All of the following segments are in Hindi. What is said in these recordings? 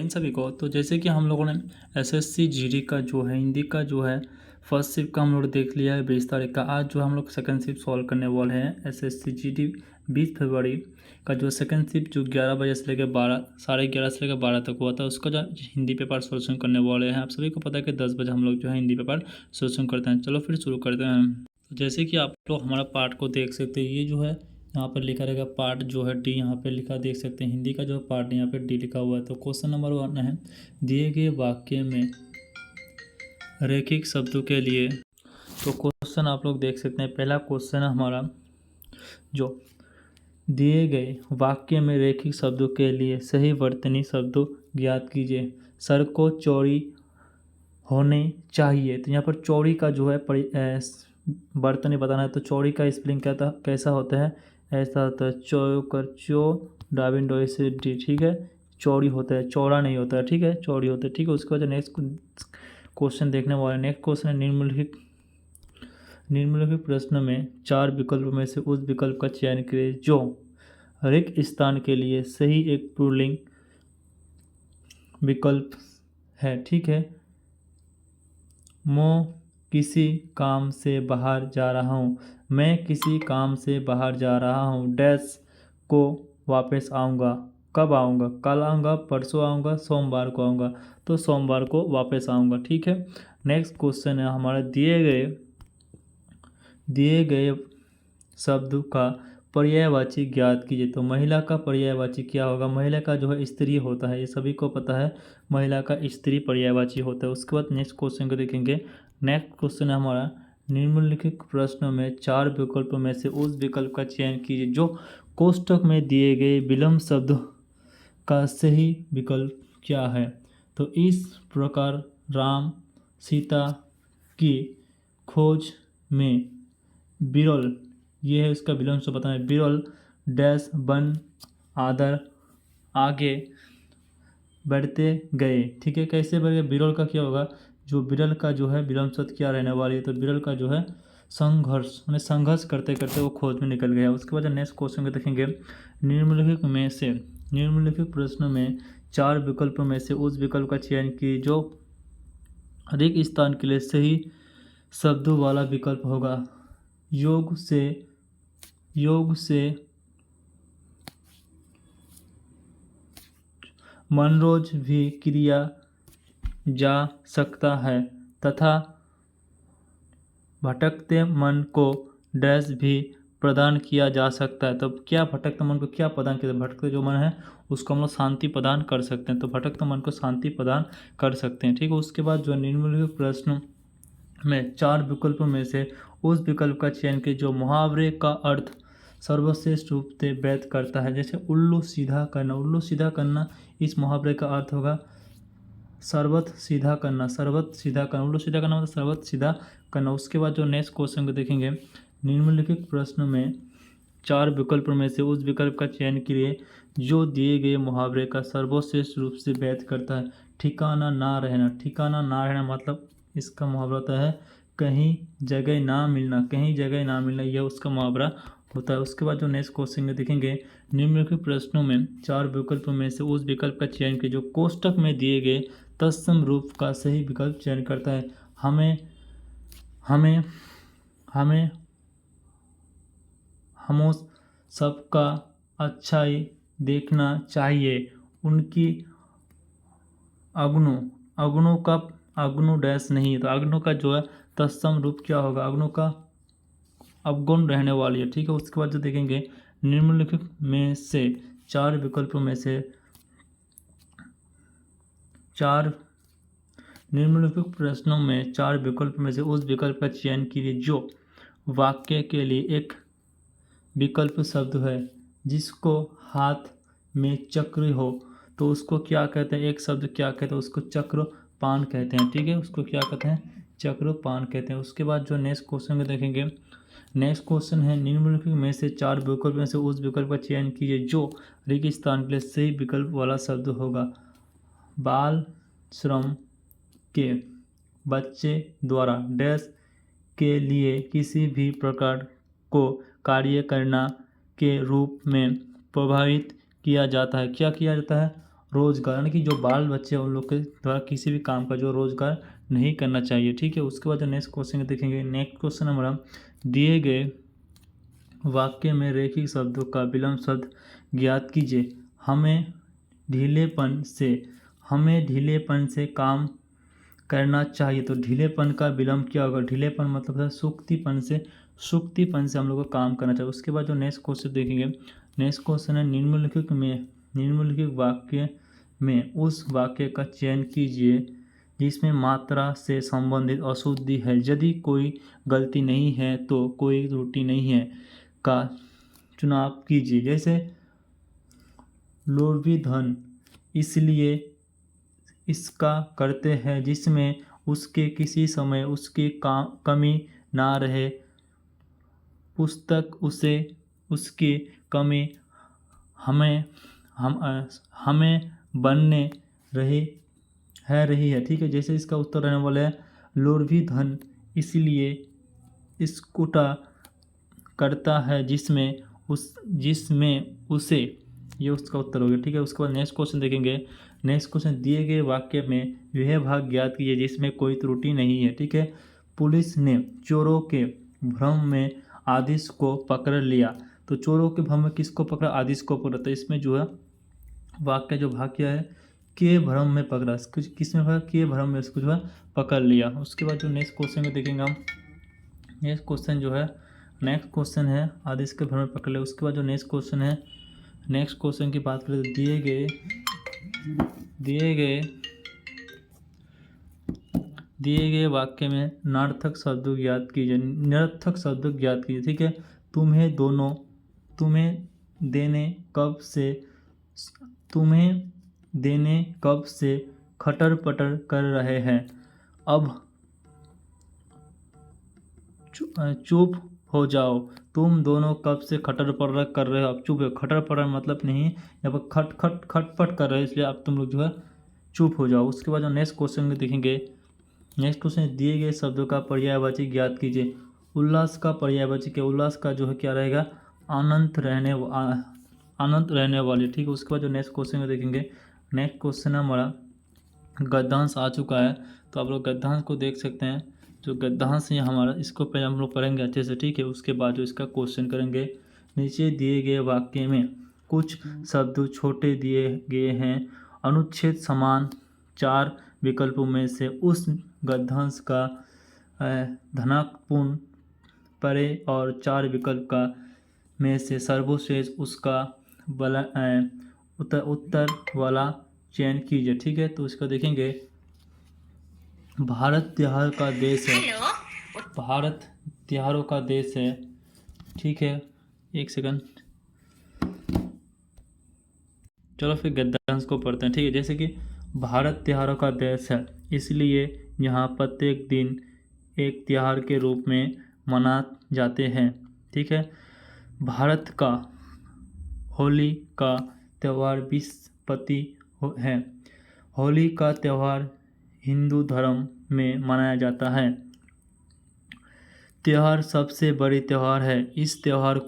इन सभी को। तो जैसे कि हम लोगों ने एसएससी जीडी का जो है हिंदी का जो है फर्स्ट शिफ्ट का हम लोग देख लिया है 20 तारीख का। आज जो हम लोग सेकंड शिफ्ट सॉल्व करने वाले हैं एसएससी जीडी 20 फरवरी का जो सेकंड शिफ्ट जो 11 बजे से लेकर 12 11:30 से लेकर 12 तक हुआ था, उसका जो हिंदी पेपर सोल्यूशन करने वाले हैं। आप सभी को पता है कि 10 बजे हम लोग जो है हिंदी पेपर सोल्यूशन करते हैं। चलो फिर शुरू करते हैं। तो जैसे कि आप लोग हमारा पार्ट को देख सकते हैं, ये जो है यहाँ पर लिखा रहेगा पार्ट जो है डी, यहाँ पे लिखा देख सकते हैं हिंदी का जो पार्ट यहाँ पे डी लिखा हुआ है। तो क्वेश्चन नंबर 1 है, दिए गए वाक्य में रैखिक शब्दों के लिए। तो क्वेश्चन आप लोग देख सकते हैं, पहला क्वेश्चन है हमारा जो दिए गए वाक्य में रैखिक शब्दों के लिए सही वर्तनी शब्दों ज्ञात कीजिए। सड़कों चौड़ी होने चाहिए। तो यहाँ पर चौड़ी का जो है वर्तनी बताना है। तो चौड़ी का स्पेलिंग कैसा होता है, ऐसा होता है चो डाविंडो से डी, ठीक है। चौड़ी होता है, चौड़ा नहीं होता है, ठीक है, चौड़ी होता है, ठीक है। उसके बाद नेक्स्ट क्वेश्चन देखने वाले, नेक्स्ट क्वेश्चन है निम्नलिखित प्रश्न में 4 विकल्प में से उस विकल्प का चयन करें जो रिक्त स्थान के लिए सही एक पुल्लिंग विकल्प है, ठीक है। मैं किसी काम से बाहर जा रहा हूँ। मैं किसी काम से बाहर जा रहा हूँ डैश को वापस आऊँगा। कब आऊँगा, कल आऊँगा, परसों आऊँगा, सोमवार को आऊँगा। तो सोमवार को वापस आऊँगा, ठीक है। नेक्स्ट क्वेश्चन है हमारा, दिए गए शब्द का पर्यायवाची ज्ञात कीजिए। तो महिला का पर्यायवाची क्या होगा, महिला का जो है स्त्री होता है, ये सभी को पता है, महिला का स्त्री पर्यायवाची होता है। उसके बाद नेक्स्ट क्वेश्चन को देखेंगे। नेक्स्ट क्वेश्चन है हमारा, निम्नलिखित प्रश्नों में 4 विकल्पों में से उस विकल्प का चयन कीजिए जो कोष्ठक में दिए गए विलोम शब्द का सही विकल्प क्या है। तो इस प्रकार राम सीता की खोज में बिरल, ये है उसका विलोम शब्द बताना है। बिरल डैश वन आदर आगे बढ़ते गए, ठीक है। कैसे बढ़ गए, बिरल का क्या होगा, जो बिरल का जो है विलोम शब्द क्या रहने वाली है। तो बिरल का जो है संघर्ष, मैंने संघर्ष करते करते वो खोज में निकल गया। उसके बाद नेक्स्ट क्वेश्चन को देखेंगे। निम्नलिखित प्रश्न में 4 विकल्पों में से उस विकल्प का चयन की जो रिक्त स्थान के लिए सही शब्दों वाला विकल्प होगा। योग से मनोरंजन भी किया जा सकता है तथा भटकते मन को डैश भी प्रदान किया जा सकता है। तो क्या भटकते मन को क्या प्रदान किया, भटकते जो मन है उसको हम लोग शांति प्रदान कर सकते हैं। तो भटकते मन को शांति प्रदान कर सकते हैं, ठीक है। उसके बाद जो निम्नलिखित प्रश्न में 4 विकल्पों में से उस विकल्प का चयन के जो मुहावरे का अर्थ सर्वश्रेष्ठ रूप से व्यक्त करता है। जैसे उल्लू सीधा करना, उल्लू सीधा करना, इस मुहावरे का अर्थ होगा सर्वत सीधा करना, सर्वत सीधा करना, उल्लू सीधा करना मतलब सर्वत सीधा करना। उसके बाद जो नेक्स्ट क्वेश्चन को देखेंगे। निम्नलिखित प्रश्न में 4 विकल्पों में से उस विकल्प का चयन कीजिए जो दिए गए मुहावरे का सर्वश्रेष्ठ रूप से व्यक्त करता है। ठिकाना ना रहना, ठिकाना ना रहना मतलब इसका मुहावरा होता है कहीं जगह ना मिलना, कहीं जगह ना मिलना, यह उसका मुहावरा होता है। उसके बाद जो नेक्स्ट क्वेश्चन में देखेंगे। निम्नलिखित प्रश्नों में 4 विकल्पों में से उस विकल्प का चयन कीजिए जो कोष्ठक में दिए गए तत्सम रूप का सही विकल्प चयन करता है। हमें हम सबका अच्छाई देखना चाहिए। उनकी अग्नों का अग्नु डैश नहीं, तो अग्नु का जो है तत्सम रूप क्या होगा, अग्नु का अवगुण रहने वाली है, ठीक है। उसके बाद जो देखेंगे निम्नलिखित में से 4 विकल्पों में से निम्नलिखित प्रश्नों में 4 विकल्प में से उस विकल्प का चयन कीजिए जो वाक्य के लिए एक विकल्प शब्द है जिसको हाथ में चक्र हो। तो उसको क्या कहते हैं, एक शब्द क्या कहते हैं, उसको चक्रपाण कहते हैं, ठीक है। उसको क्या कहते हैं, चक्रपाण कहते हैं। उसके बाद जो नेक्स्ट क्वेश्चन को देखेंगे। नेक्स्ट क्वेश्चन है, निम्नलिखित में से 4 विकल्प में से उस विकल्प का चयन कीजिए जो रिक्त स्थान के लिए सही विकल्प वाला शब्द होगा। बाल श्रम के बच्चे द्वारा डैश के लिए किसी भी प्रकार को कार्य करना के रूप में प्रभावित किया जाता है। क्या किया जाता है, रोजगार, यानी कि जो बाल बच्चे हैं उन लोग के द्वारा किसी भी काम का जो रोजगार नहीं करना चाहिए। ठीक है, उसके बाद जो नेक्स्ट क्वेश्चन देखेंगे, नेक्स्ट क्वेश्चन हमारा, दिए गए वाक्य में रेखिक शब्दों का विलंब शब्द ज्ञात कीजिए। हमें ढीलेपन से काम करना चाहिए, तो ढीलेपन का विलंब क्या होगा? ढीलेपन मतलब है सुक्तिपन से हम लोग को काम करना चाहिए। उसके बाद जो नेक्स्ट क्वेश्चन देखेंगे, नेक्स्ट क्वेश्चन है, निम्नलिखित वाक्य में उस वाक्य का चयन कीजिए जिसमें मात्रा से संबंधित अशुद्धि है। यदि कोई गलती नहीं है तो कोई त्रुटि नहीं है का चुनाव कीजिए। जैसे लोभी इसलिए इसका करते हैं जिसमें उसके किसी समय उसकी कमी ना रहे, पुस्तक उसे उसकी कमी हमें बनने रही है। ठीक है, जैसे इसका उत्तर रहने वाला है, लोभी धन इसलिए स्कूटा करता है जिसमें उसे, ये उसका उत्तर हो गया। ठीक है, उसके बाद नेक्स्ट क्वेश्चन देखेंगे, नेक्स्ट क्वेश्चन, दिए गए वाक्य में वह भाग ज्ञात कीजिए जिसमें कोई त्रुटि नहीं है। ठीक है, पुलिस ने चोरों के भ्रम में आदिश को पकड़ लिया, तो चोरों के भ्रम में किसको पकड़ा? आदिश को पकड़ा। तो इसमें जो है वाक्य जो भाग क्या है, के भ्रम में पकड़ा, किस में पकड़ा? के भ्रम में उसको जो है पकड़ लिया। उसके बाद जो नेक्स्ट क्वेश्चन में देखेंगे हम, नेक्स्ट क्वेश्चन जो है, नेक्स्ट क्वेश्चन है आदेश के भ्रम में पकड़ लिया। उसके बाद जो नेक्स्ट क्वेश्चन है, नेक्स्ट क्वेश्चन की बात करें तो दिए गए वाक्य में निरर्थक शब्द ज्ञात कीजिए। ठीक है, तुम्हें देने कब से खटर पटर कर रहे हैं, अब चुप हो जाओ। तुम दोनों कब से खटर पटर कर रहे हो, अब चुप हो। खटर पटर मतलब नहीं, यहाँ पर खटपट कर रहे हो, इसलिए अब तुम लोग जो है चुप हो जाओ। उसके बाद जो नेक्स्ट क्वेश्चन में देखेंगे, नेक्स्ट क्वेश्चन, दिए गए शब्दों का पर्यायवाची ज्ञात कीजिए। उल्लास का पर्यायवाची क्या? उल्लास का जो है क्या रहेगा? आनंद रहने वाली। ठीक है, उसके बाद जो नेक्स्ट क्वेश्चन में देखेंगे, नेक्स्ट क्वेश्चन हमारा गद्यांश आ चुका है, तो आप लोग गद्यांश को देख सकते हैं। जो गद्यांश है हमारा, इसको पहले हम लोग पढ़ेंगे अच्छे से। ठीक है, उसके बाद जो इसका क्वेश्चन करेंगे, नीचे दिए गए वाक्य में कुछ शब्द छोटे दिए गए हैं, अनुच्छेद समान 4 विकल्पों में से उस गद्यांश का धनात्मक परे और 4 विकल्प का में से सर्वश्रेष्ठ उसका उत्तर वाला चयन कीजिए। ठीक है, तो इसका देखेंगे, भारत त्योहार का देश है, भारत त्योहारों का देश है। ठीक है, एक सेकंड, चलो फिर गद्यांश को पढ़ते हैं। ठीक है, जैसे कि भारत त्योहारों का देश है, इसलिए यहाँ प्रत्येक दिन एक त्योहार के रूप में मना जाते हैं। ठीक है, भारत का होली का त्यौहार विश्वपति है। होली का त्यौहार हिंदू धर्म में मनाया जाता है। त्यौहार सबसे बड़ी त्यौहार है। इस त्यौहार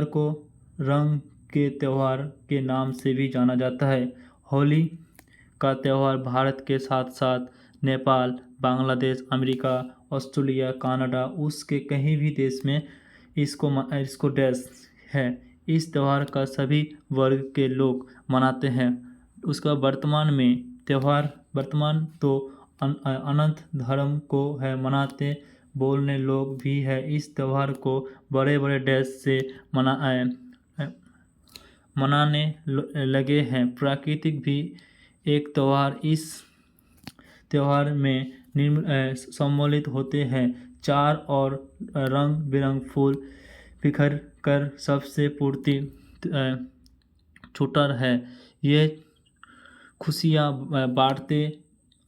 को रंग के त्यौहार के नाम से भी जाना जाता है। होली का त्यौहार भारत के साथ साथ Nepal, Bangladesh, America, Australia, Canada, उसके कहीं भी देश में इसको डैश है। इस त्यौहार का सभी वर्ग के लोग मनाते हैं। उसका वर्तमान तो अनंत धर्म को है मनाते बोलने लोग भी है। इस त्यौहार को बड़े बड़े डैश से मनाने लगे हैं। प्राकृतिक भी एक त्यौहार इस त्यौहार में सम्मिलित होते हैं। चार और रंग बिरंग फूल बिखर कर सबसे पूर्ति छूटा है। ये खुशियाँ बांटते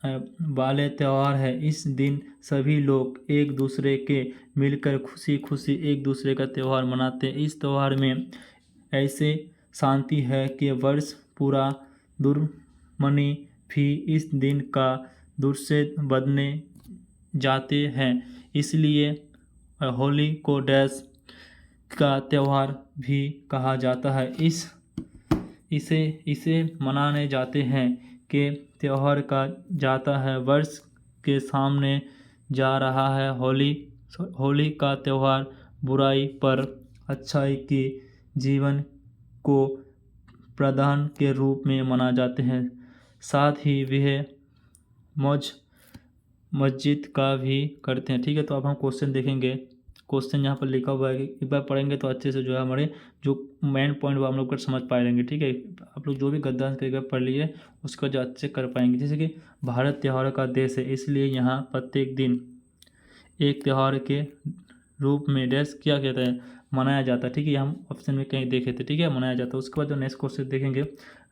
वाले त्यौहार है। इस दिन सभी लोग एक दूसरे के मिलकर खुशी खुशी एक दूसरे का त्यौहार मनाते हैं। इस त्यौहार में ऐसे शांति है कि वर्ष पूरा दुर्मनी भी इस दिन का दुर्सेत बनने जाते हैं। इसलिए होली को डैश का त्यौहार भी कहा जाता है। इसे इसे मनाने जाते हैं कि त्यौहार का जाता है वर्ष के सामने जा रहा है। होली का त्यौहार बुराई पर अच्छाई की जीवन को प्रदान के रूप में मनाए जाते हैं। साथ ही वह मौज मस्जिद का भी करते हैं। ठीक है, तो अब हम क्वेश्चन देखेंगे। क्वेश्चन यहाँ पर लिखा हुआ है कि एक बार पढ़ेंगे तो अच्छे से जो है हमारे जो मेन पॉइंट वो हम लोग कर समझ पाएंगे। ठीक है, आप लोग जो भी गद्दांश का एक बार पढ़ लीजिए, उसका जो अच्छे कर पाएंगे। जैसे कि भारत त्योहारों का देश है, इसलिए यहाँ प्रत्येक दिन एक त्यौहार के रूप में डैश किया कहता है मनाया जाता है। ठीक है, हम ऑप्शन में कहीं देखे थे। ठीक है, मनाया जाता है। उसके बाद जो नेक्स्ट क्वेश्चन देखेंगे,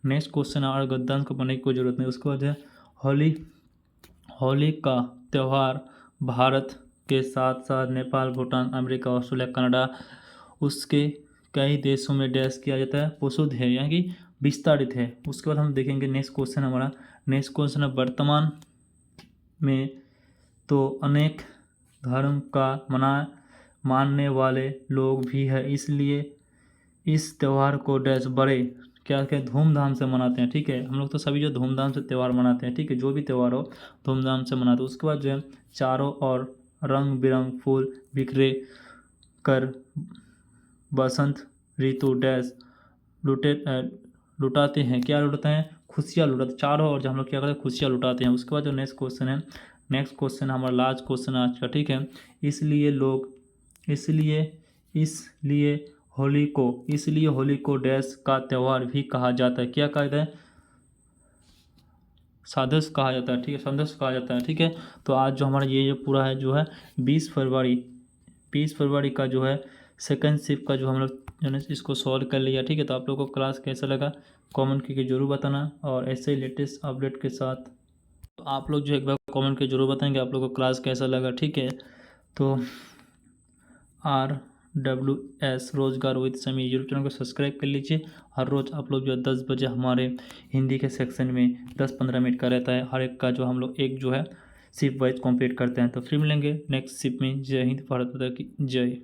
नेक्स्ट क्वेश्चन और गद्दांश को पढ़ने की कोई जरूरत नहीं। उसके बाद है होली का त्यौहार भारत के साथ साथ Nepal, Bhutan, America, Australia, Canada उसके कई देशों में डैश किया जाता है। प्रसिद्ध है यानी कि विस्तारित है। उसके बाद हम देखेंगे नेक्स्ट क्वेश्चन हमारा। नेक्स्ट क्वेश्चन है वर्तमान में तो अनेक धर्म का मानने वाले लोग भी है, इसलिए इस त्यौहार को डैश बड़े क्या धूमधाम से मनाते हैं। ठीक है, हम लोग तो सभी जो धूमधाम से त्यौहार मनाते हैं। ठीक है, जो भी त्यौहार हो धूमधाम से मनाते हैं। उसके बाद जो है चारों ओर रंग बिरंग फूल बिखरे कर बसंत ऋतु डैश लुटाते हैं। क्या लुटाते हैं? खुशियाँ लुटाते। चारों ओर जो हम लोग क्या करते हैं? खुशियाँ लुटाते हैं। उसके बाद जो नेक्स्ट क्वेश्चन है, नेक्स्ट क्वेश्चन हमारा लास्ट क्वेश्चन आज का। ठीक है, इसलिए होली को डैश का त्यौहार भी कहा जाता है। क्या कहते हैं? साधस कहा जाता है। ठीक है, संदेश कहा जाता है। ठीक है, तो आज जो हमारा ये पूरा है जो है 20 फरवरी का जो है सेकंड शिफ्ट का जो हम लोग जो है इसको सॉल्व कर लिया। ठीक है, तो आप लोगों को क्लास कैसा लगा कमेंट करके जरूर बताना, और ऐसे ही लेटेस्ट अपडेट के साथ तो आप लोग जो एक बार कमेंट करके जरूर बताएंगे आप लोगों को क्लास कैसा लगा। ठीक है, तो RWS रोजगार विद समी यूट्यूब चैनल को सब्सक्राइब कर लीजिए। हर रोज़ आप लोग जो 10 बजे हमारे हिंदी के सेक्शन में 10-15 मिनट का रहता है, हर एक का जो हम लोग एक जो है शिफ्ट वाइज कंप्लीट करते हैं। तो फिर मिलेंगे नेक्स्ट शिफ्ट में। जय हिंद, भारत माता की जय।